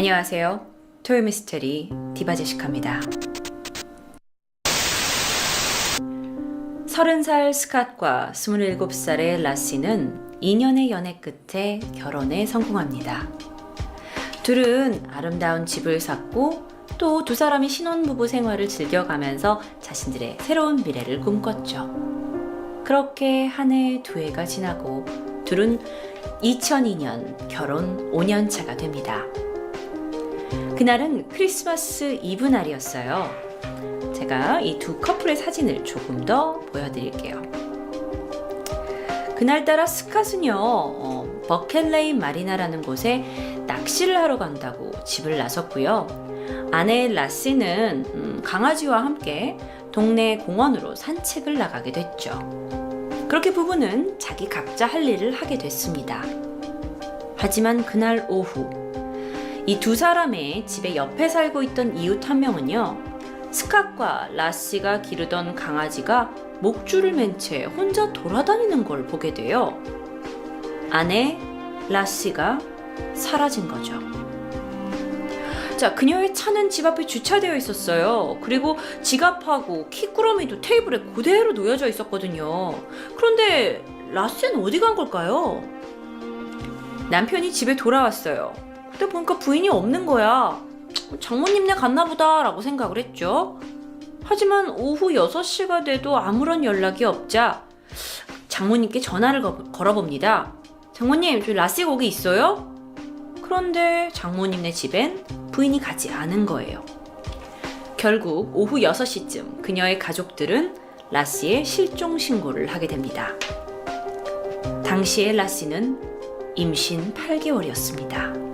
안녕하세요. 토요미스테리 디바제시카입니다. 30살 스캇과 27살의 라시는 2년의 연애 끝에 결혼에 성공합니다. 둘은 아름다운 집을 샀고 또 두 사람이 신혼부부 생활을 즐겨가면서 자신들의 새로운 미래를 꿈꿨죠. 그렇게 한 해, 두 해가 지나고 둘은 2002년 결혼 5년 차가 됩니다. 그날은 크리스마스 이브 날이었어요. 제가 이 두 커플의 사진을 조금 더 보여드릴게요. 그날따라 스캇은요, 버켓레인 마리나라는 곳에 낚시를 하러 간다고 집을 나섰고요. 아내 라시는 강아지와 함께 동네 공원으로 산책을 나가게 됐죠. 그렇게 부부는 자기 각자 할 일을 하게 됐습니다. 하지만 그날 오후 이 두 사람의 집의 옆에 살고 있던 이웃 한 명은요, 스캇과 라시가 기르던 강아지가 목줄을 맨 채 혼자 돌아다니는 걸 보게 돼요. 아내 라시가 사라진 거죠. 자, 그녀의 차는 집 앞에 주차되어 있었어요. 그리고 지갑하고 키꾸러미도 테이블에 그대로 놓여져 있었거든요. 그런데 라시는 어디 간 걸까요? 남편이 집에 돌아왔어요. 그때 보니까 부인이 없는 거야. 장모님네 갔나 보다 라고 생각을 했죠. 하지만 오후 6시가 돼도 아무런 연락이 없자 장모님께 전화를 걸어봅니다. 장모님, 저 라시 거기 있어요? 그런데 장모님네 집엔 부인이 가지 않은 거예요. 결국 오후 6시쯤 그녀의 가족들은 라시의 실종 신고를 하게 됩니다. 당시의 라시는 임신 8개월이었습니다.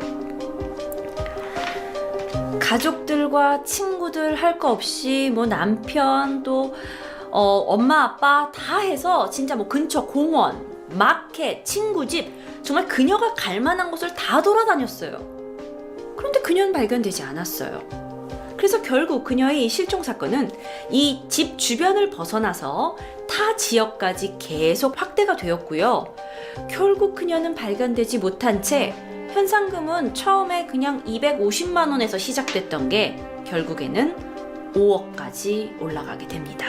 가족들과 친구들 할 거 없이 뭐 남편 또 엄마 아빠 다 해서 진짜 뭐 근처 공원, 마켓, 친구 집 정말 그녀가 갈 만한 곳을 다 돌아다녔어요. 그런데 그녀는 발견되지 않았어요. 그래서 결국 그녀의 이 실종 사건은 이 집 주변을 벗어나서 타 지역까지 계속 확대가 되었고요. 결국 그녀는 발견되지 못한 채 현상금은 처음에 그냥 250만 원에서 시작됐던 게 결국에는 5억까지 올라가게 됩니다.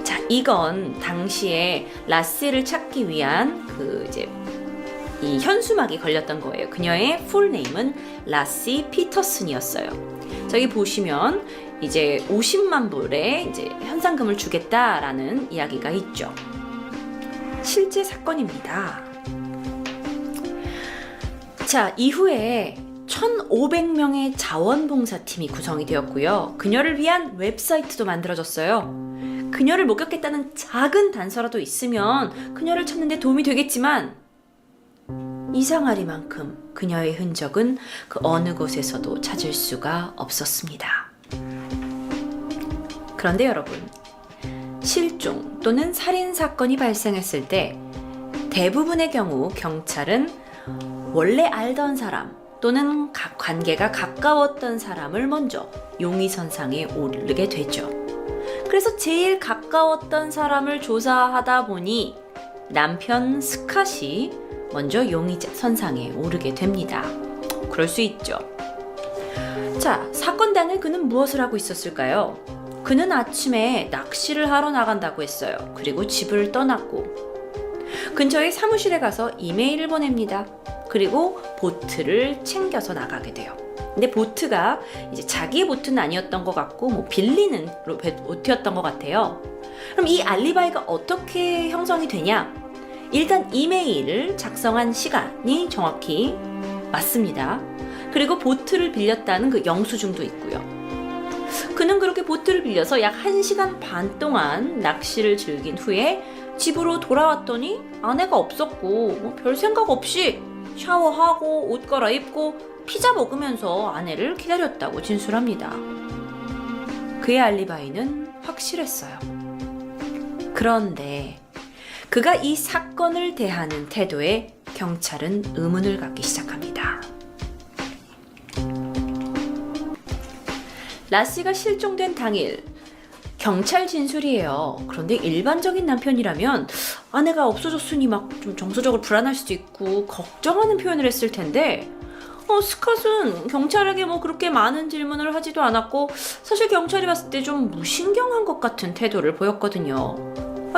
자, 이건 당시에 라시를 찾기 위한 이 현수막이 걸렸던 거예요. 그녀의 풀네임은 라시 피터슨이었어요. 저기 보시면 이제 50만 불의 이제 현상금을 주겠다라는 이야기가 있죠. 실제 사건입니다. 자, 이후에 1,500명의 자원봉사팀이 구성이 되었고요. 그녀를 위한 웹사이트도 만들어졌어요. 그녀를 목격했다는 작은 단서라도 있으면 그녀를 찾는 데 도움이 되겠지만 이상하리만큼 그녀의 흔적은 그 어느 곳에서도 찾을 수가 없었습니다. 그런데 여러분, 실종 또는 살인 사건이 발생했을 때 대부분의 경우 경찰은 원래 알던 사람 또는 관계가 가까웠던 사람을 먼저 용의선상에 오르게 되죠. 그래서 제일 가까웠던 사람을 조사하다 보니 남편 스캇이 먼저 용의선상에 오르게 됩니다. 그럴 수 있죠. 자, 사건 당일 그는 무엇을 하고 있었을까요? 그는 아침에 낚시를 하러 나간다고 했어요. 그리고 집을 떠났고 근처의 사무실에 가서 이메일을 보냅니다. 그리고 보트를 챙겨서 나가게 돼요. 근데 보트가 이제 자기의 보트는 아니었던 것 같고 뭐 빌리는 보트였던 것 같아요. 그럼 이 알리바이가 어떻게 형성이 되냐? 일단 이메일을 작성한 시간이 정확히 맞습니다. 그리고 보트를 빌렸다는 그 영수증도 있고요. 그는 그렇게 보트를 빌려서 약 1시간 반 동안 낚시를 즐긴 후에 집으로 돌아왔더니 아내가 없었고 뭐 별 생각 없이 샤워하고 옷 갈아입고 피자 먹으면서 아내를 기다렸다고 진술합니다. 그의 알리바이는 확실했어요. 그런데 그가 이 사건을 대하는 태도에 경찰은 의문을 갖기 시작합니다. 라시가 실종된 당일 경찰 진술이에요. 그런데 일반적인 남편이라면 아내가 없어졌으니 막 좀 정서적으로 불안할 수도 있고 걱정하는 표현을 했을 텐데 스캇은 경찰에게 뭐 그렇게 많은 질문을 하지도 않았고 사실 경찰이 봤을 때 좀 무신경한 것 같은 태도를 보였거든요.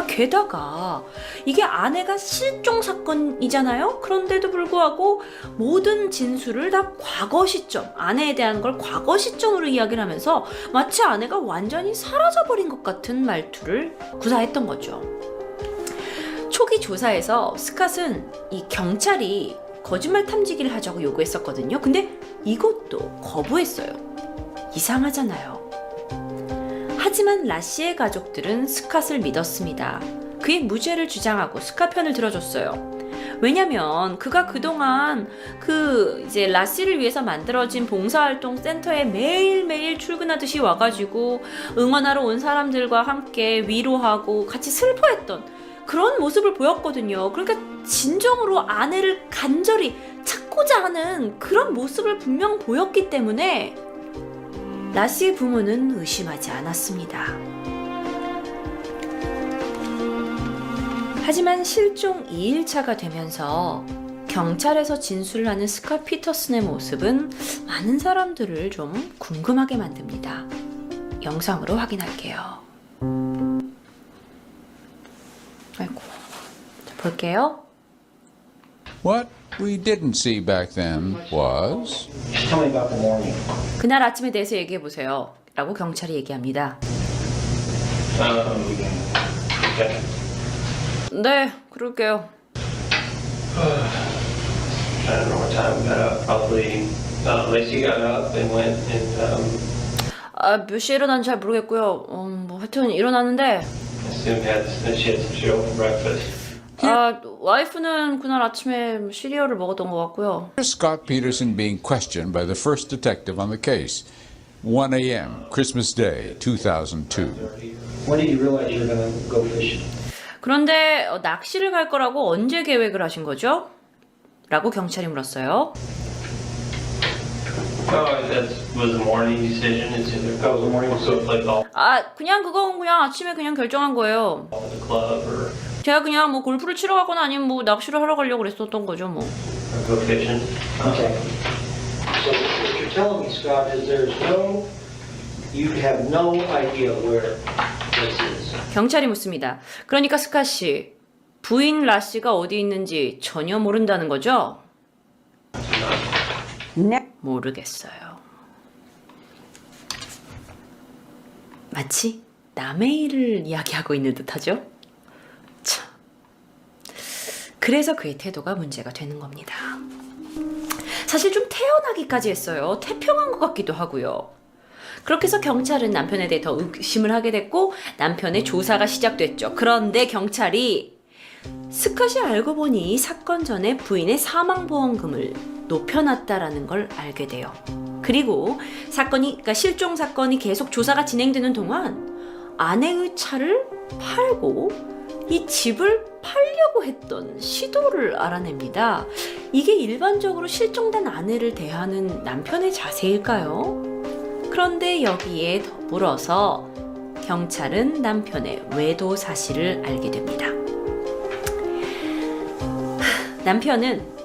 게다가 이게 아내가 실종 사건이잖아요. 그런데도 불구하고 모든 진술을 다 과거 시점, 아내에 대한 걸 과거 시점으로 이야기를 하면서 마치 아내가 완전히 사라져버린 것 같은 말투를 구사했던 거죠. 초기 조사에서 스캇은 이 경찰이 거짓말 탐지기를 하자고 요구했었거든요. 근데 이것도 거부했어요. 이상하잖아요. 하지만 라시의 가족들은 스캇을 믿었습니다. 그의 무죄를 주장하고 스캇 편을 들어줬어요. 왜냐면 그가 그동안 이제 라시를 위해서 만들어진 봉사활동 센터에 매일매일 출근하듯이 와가지고 응원하러 온 사람들과 함께 위로하고 같이 슬퍼했던 그런 모습을 보였거든요. 그러니까 진정으로 아내를 간절히 찾고자 하는 그런 모습을 분명 보였기 때문에 라시의 부모는 의심하지 않았습니다. 하지만 실종 2일차가 되면서 경찰에서 진술을 하는 스캇 피터슨의 모습은 많은 사람들을 좀 궁금하게 만듭니다. 영상으로 확인할게요. 아이고, 볼게요. What we didn't see back then was Tell me about the morning. 그날 아침에 대해서 얘기해 보세요. 라고 경찰이 얘기합니다. Okay. 네, 그럴게요. I don't know what time we got up. Probably Lacey got up and went and 몇 시에 일어났는지 잘 모르겠고요. 뭐 하여튼 일어났는데 assumed she had some cereal for breakfast. 와이프는 그날 아침에 시리얼을 먹었던 것 같고요. Scott Peterson being questioned by the first detective on the case. 1 a.m., Christmas Day, 2002. When did you realize you were going to go fishing? 그런데 낚시를 갈 거라고 언제 계획을 하신 거죠? 라고 경찰이 물었어요. That was a morning decision. It's either that was a morning, so it's like all 그건 그냥 아침에 그냥 결정한 거예요. at the club or 제가 그냥 뭐 골프를 치러 가거나 아니면 뭐 낚시를 하러 가려고 그랬었던 거죠, 뭐. go fishing. Okay. So what you're telling me, Scott, is you have no idea where this is. 경찰이 묻습니다. 그러니까 스캇 씨, 부인 라시가 어디 있는지 전혀 모른다는 거죠? 네. 모르겠어요. 마치 남의 일을 이야기하고 있는 듯하죠? 참. 그래서 그의 태도가 문제가 되는 겁니다. 사실 좀 태연하기까지 했어요. 태평한 것 같기도 하고요. 그렇게 해서 경찰은 남편에 대해 더 의심을 하게 됐고 남편의 조사가 시작됐죠. 그런데 경찰이 스캇이 알고 보니 사건 전에 부인의 사망보험금을 높여놨다라는 걸 알게 돼요. 그리고 그러니까 실종 사건이 계속 조사가 진행되는 동안 아내의 차를 팔고 이 집을 팔려고 했던 시도를 알아냅니다. 이게 일반적으로 실종된 아내를 대하는 남편의 자세일까요? 그런데 여기에 더불어서 경찰은 남편의 외도 사실을 알게 됩니다. 남편은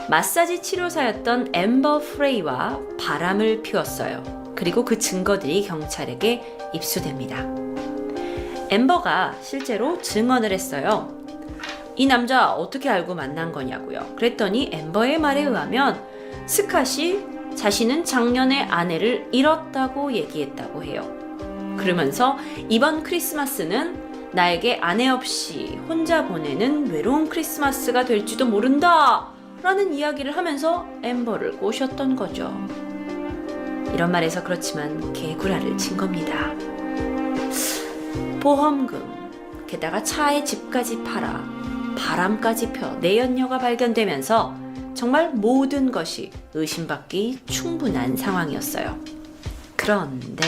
마사지 치료사였던 앰버 프레이와 바람을 피웠어요. 그리고 그 증거들이 경찰에게 입수됩니다. 앰버가 실제로 증언을 했어요. 이 남자 어떻게 알고 만난 거냐고요. 그랬더니 앰버의 말에 의하면 스캇이 자신은 작년에 아내를 잃었다고 얘기했다고 해요. 그러면서 이번 크리스마스는 나에게 아내 없이 혼자 보내는 외로운 크리스마스가 될지도 모른다 라는 이야기를 하면서 앰버를 꼬셨던 거죠. 이런 말에서 그렇지만 개구라를 친 겁니다. 보험금, 게다가 차에 집까지 팔아 바람까지 펴 내연녀가 발견되면서 정말 모든 것이 의심받기 충분한 상황이었어요. 그런데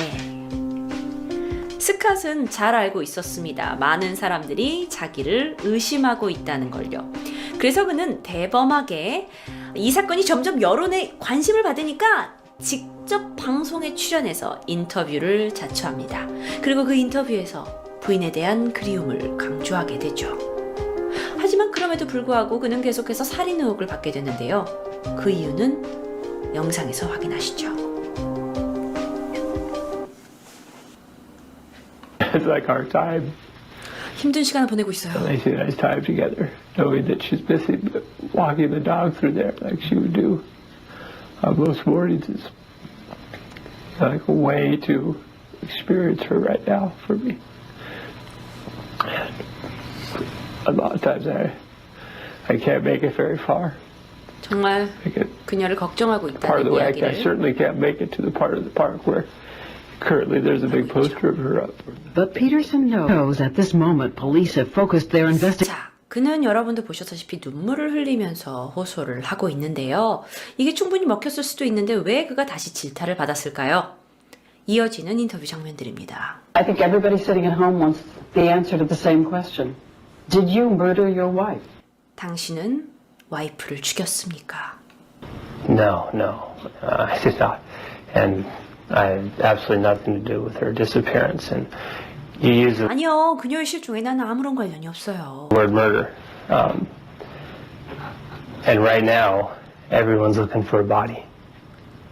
스캇은 잘 알고 있었습니다. 많은 사람들이 자기를 의심하고 있다는 걸요. 그래서 그는 대범하게 이 사건이 점점 여론의 관심을 받으니까 직접 방송에 출연해서 인터뷰를 자처합니다. 그리고 그 인터뷰에서 부인에 대한 그리움을 강조하게 되죠. 하지만 그럼에도 불구하고 그는 계속해서 살인 의혹을 받게 되는데요. 그 이유는 영상에서 확인하시죠. It's like our time, 힘든 시간을 보내고 있어요. Lacey and I's time together, knowing that she's missing walking the dog through there like she would do on most mornings is like a way to experience her right now for me. And a lot of times I can't make it very far. 정말 I get 그녀를 걱정하고 part of 있다는 the way I 이야기를 certainly can't make it to the part of the park where currently there's a big poster of her up. But Peterson knows at this moment police have focused their investigation. 자, 그는 여러분들 보셨다시피 눈물을 흘리면서 호소를 하고 있는데요. 이게 충분히 먹혔을 수도 있는데 왜 그가 다시 질타를 받았을까요? 이어지는 인터뷰 장면들입니다. I think everybody sitting at home wants the answer to the same question. Did you murder your wife? 당신은 와이프를 죽였습니까? No, I did not. And I had absolutely nothing to do with her disappearance. And you use the 아니요, 그녀의 실종에 나는 아무런 관련이 없어요. word murder. And right now, everyone's looking for a body.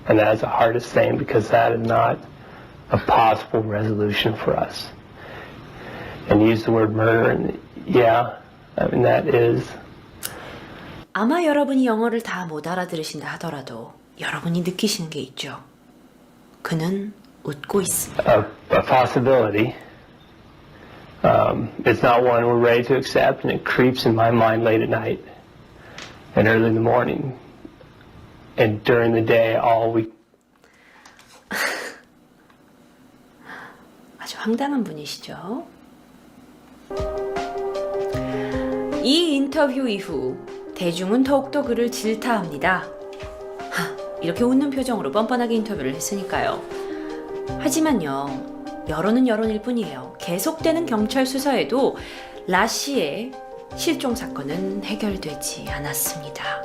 And that's the hardest thing because that is not a possible resolution for us. And you use the word murder, and yeah, I mean, that is. 아마 여러분이 영어를 다 못 알아들으신다 하더라도 여러분이 느끼시는 게 있죠. 그는 웃고 있습니다. A possibility. It's not one we're ready to accept, and it creeps in my mind late at night and early in the morning. And during the day, all we 아주 황당한 분이시죠. 이 인터뷰 이후 대중은 더욱더 그를 질타합니다. 이렇게 웃는 표정으로 뻔뻔하게 인터뷰를 했으니까요. 하지만요, 여론은 여론일 뿐이에요. 계속되는 경찰 수사에도 라시의 실종 사건은 해결되지 않았습니다.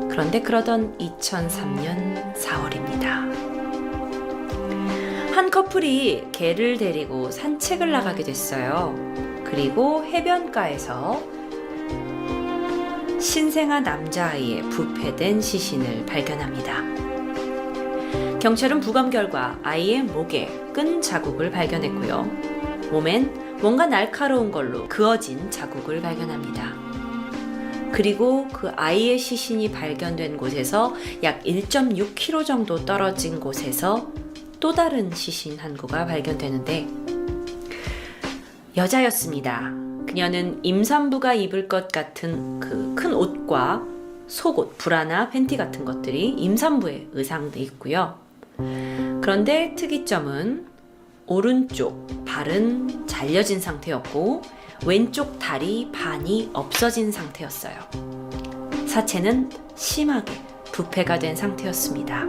그런데 그러던 2003년 4월입니다. 한 커플이 개를 데리고 산책을 나가게 됐어요. 그리고 해변가에서 신생아 남자아이의 부패된 시신을 발견합니다. 경찰은 부검 결과 아이의 목에 끈 자국을 발견했고요. 몸엔 뭔가 날카로운 걸로 그어진 자국을 발견합니다. 그리고 그 아이의 시신이 발견된 곳에서 약 1.6km 정도 떨어진 곳에서 또 다른 시신 한 구가 발견되는데 여자였습니다. 그녀는 임산부가 입을 것 같은 그 큰 옷과 속옷, 브라나 팬티 같은 것들이 임산부의 의상도 있고요. 그런데 특이점은 오른쪽 발은 잘려진 상태였고 왼쪽 다리 반이 없어진 상태였어요. 사체는 심하게 부패가 된 상태였습니다.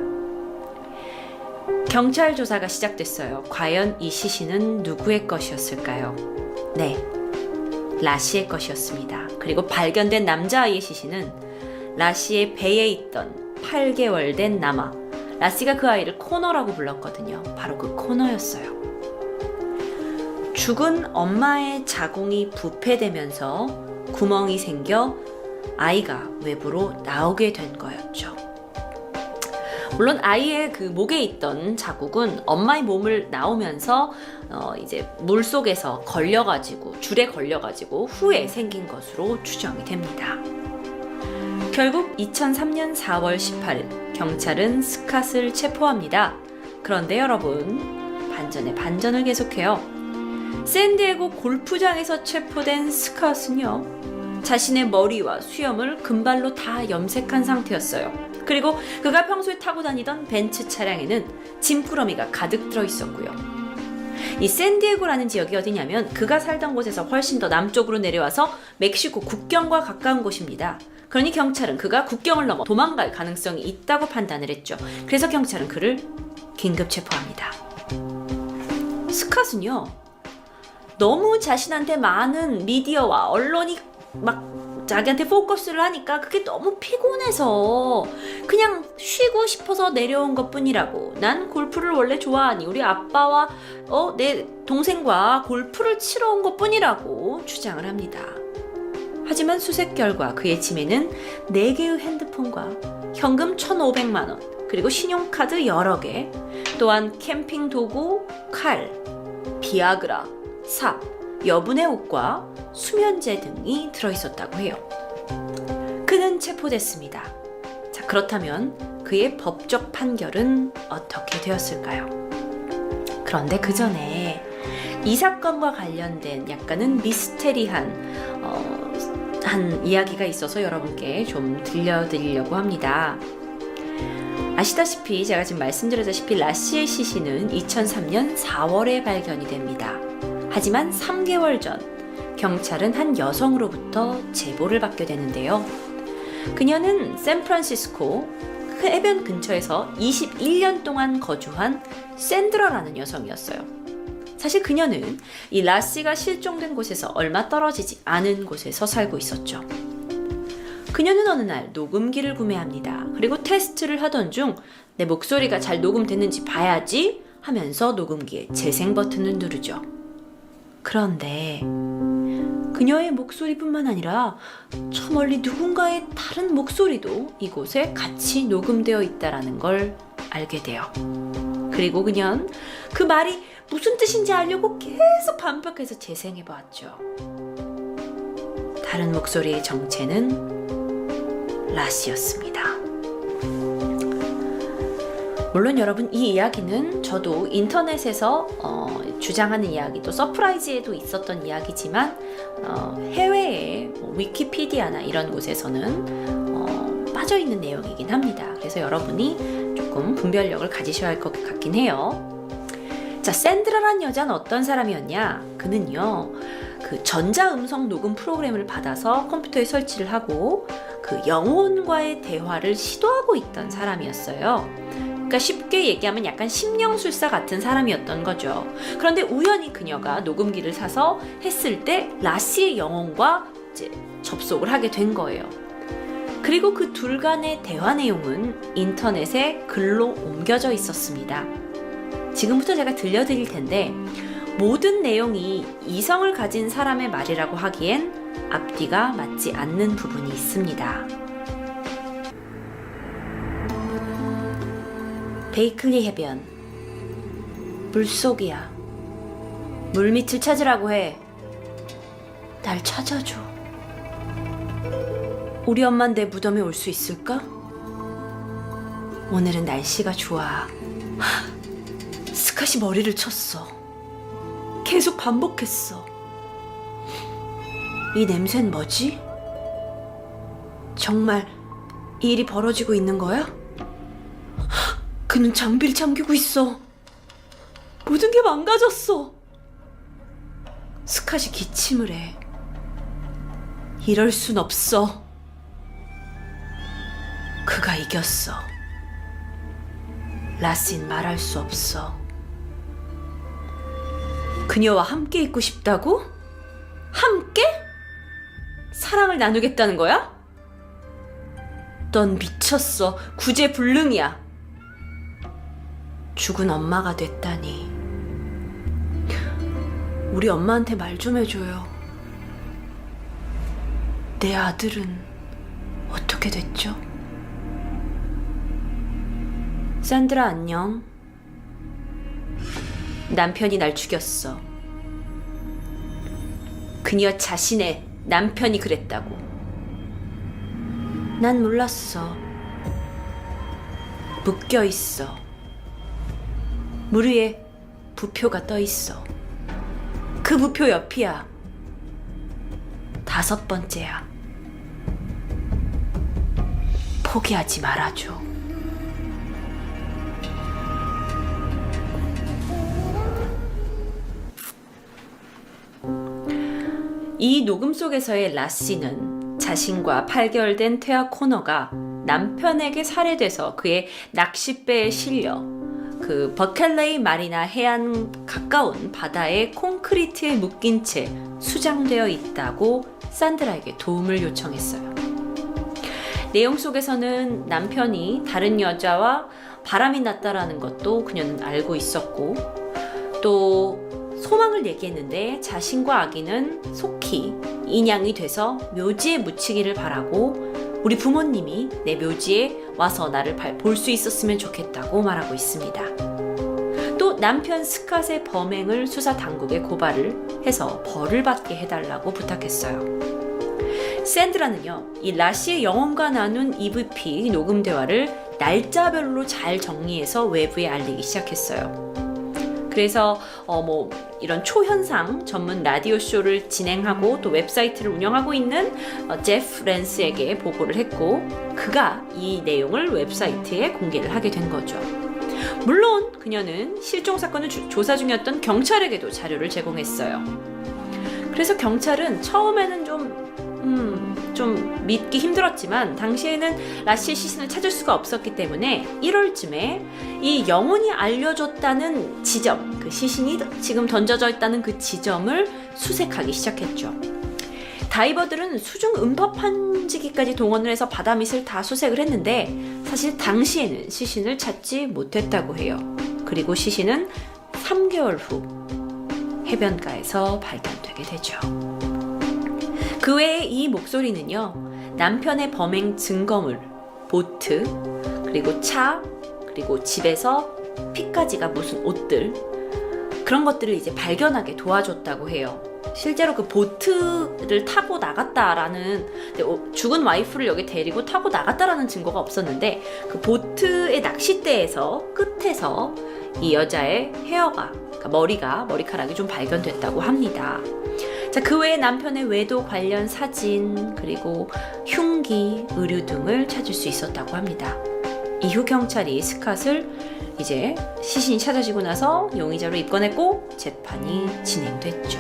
경찰 조사가 시작됐어요. 과연 이 시신은 누구의 것이었을까요? 네, 라시의 것이었습니다. 그리고 발견된 남자아이의 시신은 라시의 배에 있던 8개월 된 남아, 라시가 그 아이를 코너라고 불렀거든요. 바로 그 코너였어요. 죽은 엄마의 자궁이 부패되면서 구멍이 생겨 아이가 외부로 나오게 된 거였죠. 물론 아이의 그 목에 있던 자국은 엄마의 몸을 나오면서 이제 물 속에서 걸려가지고 줄에 걸려가지고 후에 생긴 것으로 추정이 됩니다. 결국 2003년 4월 18일 경찰은 스캇을 체포합니다. 그런데 여러분, 반전에 반전을 계속해요. 샌디에고 골프장에서 체포된 스캇은요, 자신의 머리와 수염을 금발로 다 염색한 상태였어요. 그리고 그가 평소에 타고 다니던 벤츠 차량에는 짐꾸러미가 가득 들어있었고요. 이 샌디에고라는 지역이 어디냐면 그가 살던 곳에서 훨씬 더 남쪽으로 내려와서 멕시코 국경과 가까운 곳입니다. 그러니 경찰은 그가 국경을 넘어 도망갈 가능성이 있다고 판단을 했죠. 그래서 경찰은 그를 긴급 체포합니다. 스캇은요, 너무 자신한테 많은 미디어와 언론이 막 자기한테 포커스를 하니까 그게 너무 피곤해서 그냥 쉬고 싶어서 내려온 것뿐이라고, 난 골프를 원래 좋아하니 우리 아빠와 내 동생과 골프를 치러 온 것뿐이라고 주장을 합니다. 하지만 수색 결과 그의 짐에는 4개의 핸드폰과 현금 1,500만 원, 그리고 신용카드 여러 개, 또한 캠핑 도구, 칼, 비아그라, 삽, 여분의 옷과 수면제 등이 들어있었다고 해요. 그는 체포됐습니다. 자, 그렇다면 그의 법적 판결은 어떻게 되었을까요? 그런데 그 전에 이 사건과 관련된 약간은 미스테리한 한 이야기가 있어서 여러분께 좀 들려드리려고 합니다. 아시다시피 제가 지금 말씀드렸다시피 라시의 시신은 2003년 4월에 발견이 됩니다. 하지만 3개월 전 경찰은 한 여성으로부터 제보를 받게 되는데요. 그녀는 샌프란시스코 그 해변 근처에서 21년 동안 거주한 샌드라라는 여성이었어요. 사실 그녀는 이 라시가 실종된 곳에서 얼마 떨어지지 않은 곳에서 살고 있었죠. 그녀는 어느 날 녹음기를 구매합니다. 그리고 테스트를 하던 중 내 목소리가 잘 녹음됐는지 봐야지 하면서 녹음기의 재생 버튼을 누르죠. 그런데 그녀의 목소리뿐만 아니라 저 멀리 누군가의 다른 목소리도 이곳에 같이 녹음되어 있다는 걸 알게 돼요. 그리고 그녀는 그 말이 무슨 뜻인지 알려고 계속 반복해서 재생해 보았죠. 다른 목소리의 정체는 라시였습니다. 물론 여러분, 이 이야기는 저도 인터넷에서 주장하는 이야기도 서프라이즈에도 있었던 이야기지만 해외의 위키피디아나 이런 곳에서는 빠져있는 내용이긴 합니다. 그래서 여러분이 조금 분별력을 가지셔야 할 것 같긴 해요. 자, 샌드라란 여자는 어떤 사람이었냐? 그는요, 그 전자음성 녹음 프로그램을 받아서 컴퓨터에 설치를 하고 그 영혼과의 대화를 시도하고 있던 사람이었어요. 그러니까 쉽게 얘기하면 약간 심령술사 같은 사람이었던 거죠. 그런데 우연히 그녀가 녹음기를 사서 했을 때 라시의 영혼과 이제 접속을 하게 된 거예요. 그리고 그 둘 간의 대화 내용은 인터넷에 글로 옮겨져 있었습니다. 지금부터 제가 들려드릴 텐데 모든 내용이 이성을 가진 사람의 말이라고 하기엔 앞뒤가 맞지 않는 부분이 있습니다. 베이클리 해변. 물속이야. 물밑을 찾으라고 해. 날 찾아줘. 우리 엄만 내 무덤에 올 수 있을까? 오늘은 날씨가 좋아. 스캇이 머리를 쳤어. 계속 반복했어. 이 냄새는 뭐지? 정말 이 일이 벌어지고 있는 거야? 그는 장비를 잠기고 있어. 모든 게 망가졌어. 스캇이 기침을 해. 이럴 순 없어. 그가 이겼어. 라신 말할 수 없어. 그녀와 함께 있고 싶다고? 함께? 사랑을 나누겠다는 거야? 넌 미쳤어. 구제불능이야. 죽은 엄마가 됐다니. 우리 엄마한테 말 좀 해줘요. 내 아들은 어떻게 됐죠? 샌드라 안녕. 남편이 날 죽였어. 그녀 자신의 남편이 그랬다고. 난 몰랐어. 묶여 있어. 물 위에 부표가 떠 있어. 그 부표 옆이야. 5번째야. 포기하지 말아줘. 이 녹음 속에서의 라시는 자신과 8개월 된 테아 코너가 남편에게 살해돼서 그의 낚싯배에 실려 그 버켈레이 마리나 해안 가까운 바다에 콘크리트에 묶인 채 수장되어 있다고 산드라에게 도움을 요청했어요. 내용 속에서는 남편이 다른 여자와 바람이 났다라는 것도 그녀는 알고 있었고, 또 소망을 얘기했는데 자신과 아기는 속히 인양이 돼서 묘지에 묻히기를 바라고 우리 부모님이 내 묘지에 와서 나를 볼 수 있었으면 좋겠다고 말하고 있습니다. 또 남편 스캇의 범행을 수사 당국에 고발을 해서 벌을 받게 해달라고 부탁했어요. 샌드라는요, 이 라시의 영혼과 나눈 EVP 녹음 대화를 날짜별로 잘 정리해서 외부에 알리기 시작했어요. 그래서 이런 초현상 전문 라디오 쇼를 진행하고 또 웹사이트를 운영하고 있는 제프 랜스에게 보고를 했고, 그가 이 내용을 웹사이트에 공개를 하게 된 거죠. 물론 그녀는 실종 사건을 조사 중이었던 경찰에게도 자료를 제공했어요. 그래서 경찰은 처음에는 좀 믿기 힘들었지만 당시에는 라시의 시신을 찾을 수가 없었기 때문에 1월쯤에 이 영혼이 알려줬다는 지점, 그 시신이 지금 던져져 있다는 그 지점을 수색하기 시작했죠. 다이버들은 수중 음파 판지기까지 동원을 해서 바다밑을 다 수색을 했는데 사실 당시에는 시신을 찾지 못했다고 해요. 그리고 시신은 3개월 후 해변가에서 발견되게 되죠. 그 외에 이 목소리는요, 남편의 범행 증거물, 보트, 그리고 차, 그리고 집에서 피까지가 무슨 옷들, 그런 것들을 이제 발견하게 도와줬다고 해요. 실제로 그 보트를 타고 나갔다라는, 죽은 와이프를 여기 데리고 타고 나갔다라는 증거가 없었는데, 그 보트의 낚싯대에서 끝에서 이 여자의 헤어가, 그러니까 머리카락이 좀 발견됐다고 합니다. 자, 그 외에 남편의 외도 관련 사진, 그리고 흉기, 의류 등을 찾을 수 있었다고 합니다. 이후 경찰이 스캇을 이제 시신이 찾아지고 나서 용의자로 입건했고 재판이 진행됐죠.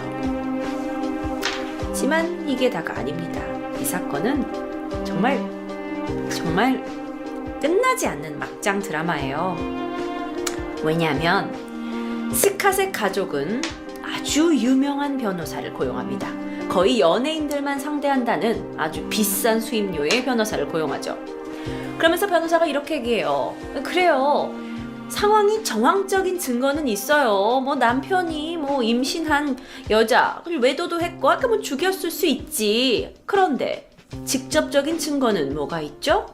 하지만 이게 다가 아닙니다. 이 사건은 정말 끝나지 않는 막장 드라마예요. 왜냐하면 스캇의 가족은 아주 유명한 변호사를 고용합니다. 거의 연예인들만 상대한다는 아주 비싼 수임료의 변호사를 고용하죠. 그러면서 변호사가 이렇게 얘기해요. 그래요. 상황이 정황적인 증거는 있어요. 남편이 임신한 여자, 외도도 했고 아까 죽였을 수 있지. 그런데 직접적인 증거는 뭐가 있죠?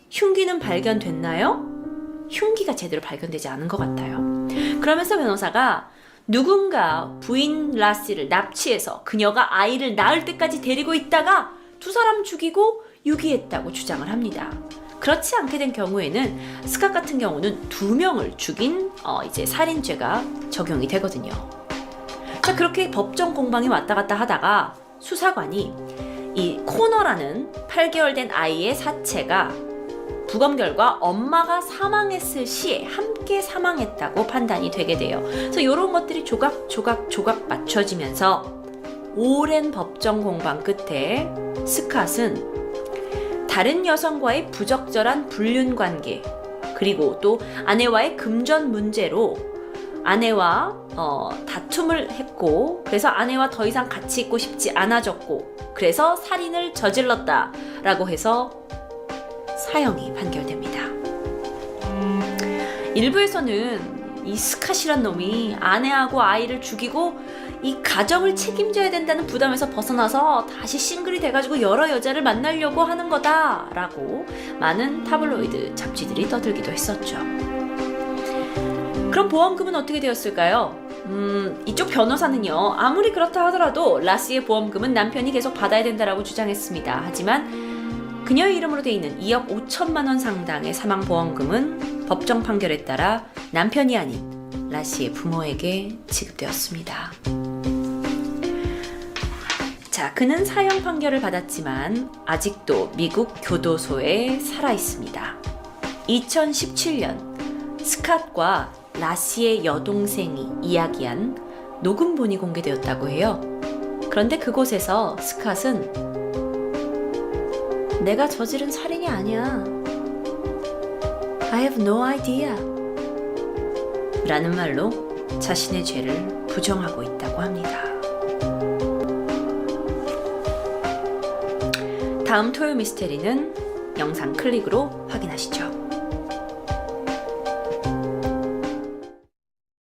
흉기는 발견됐나요? 흉기가 제대로 발견되지 않은 것 같아요. 그러면서 변호사가 누군가 부인 라시를 납치해서 그녀가 아이를 낳을 때까지 데리고 있다가 두 사람 죽이고 유기했다고 주장을 합니다. 그렇지 않게 된 경우에는 스캇 같은 경우는 2명을 죽인 이제 살인죄가 적용이 되거든요. 자, 그렇게 법정 공방이 왔다 갔다 하다가 수사관이 이 코너라는 8개월 된 아이의 사체가 부검 결과 엄마가 사망했을 시에 함께 사망했다고 판단이 되게 돼요. 그래서 이런 것들이 조각 맞춰지면서 오랜 법정 공방 끝에 스캇은 다른 여성과의 부적절한 불륜 관계, 그리고 또 아내와의 금전 문제로 아내와 다툼을 했고, 그래서 아내와 더 이상 같이 있고 싶지 않아졌고, 그래서 살인을 저질렀다라고 해서 사형이 판결됩니다. 일부에서는 이 스캇이란 놈이 아내하고 아이를 죽이고 이 가정을 책임져야 된다는 부담에서 벗어나서 다시 싱글이 돼가지고 여러 여자를 만나려고 하는 거다라고 많은 타블로이드 잡지들이 떠들기도 했었죠. 그럼 보험금은 어떻게 되었을까요? 이쪽 변호사는요, 아무리 그렇다 하더라도 라시의 보험금은 남편이 계속 받아야 된다라고 주장했습니다. 하지만 그녀의 이름으로 돼 있는 2억 5천만 원 상당의 사망보험금은 법정 판결에 따라 남편이 아닌 라시의 부모에게 지급되었습니다. 자, 그는 사형 판결을 받았지만 아직도 미국 교도소에 살아 있습니다. 2017년 스캇과 라시의 여동생이 이야기한 녹음본이 공개되었다고 해요. 그런데 그곳에서 스캇은 내가 저지른 살인이 아니야. I have no idea. 라는 말로 자신의 죄를 부정하고 있다고 합니다. 다음 토요 미스테리는 영상 클릭으로 확인하시죠.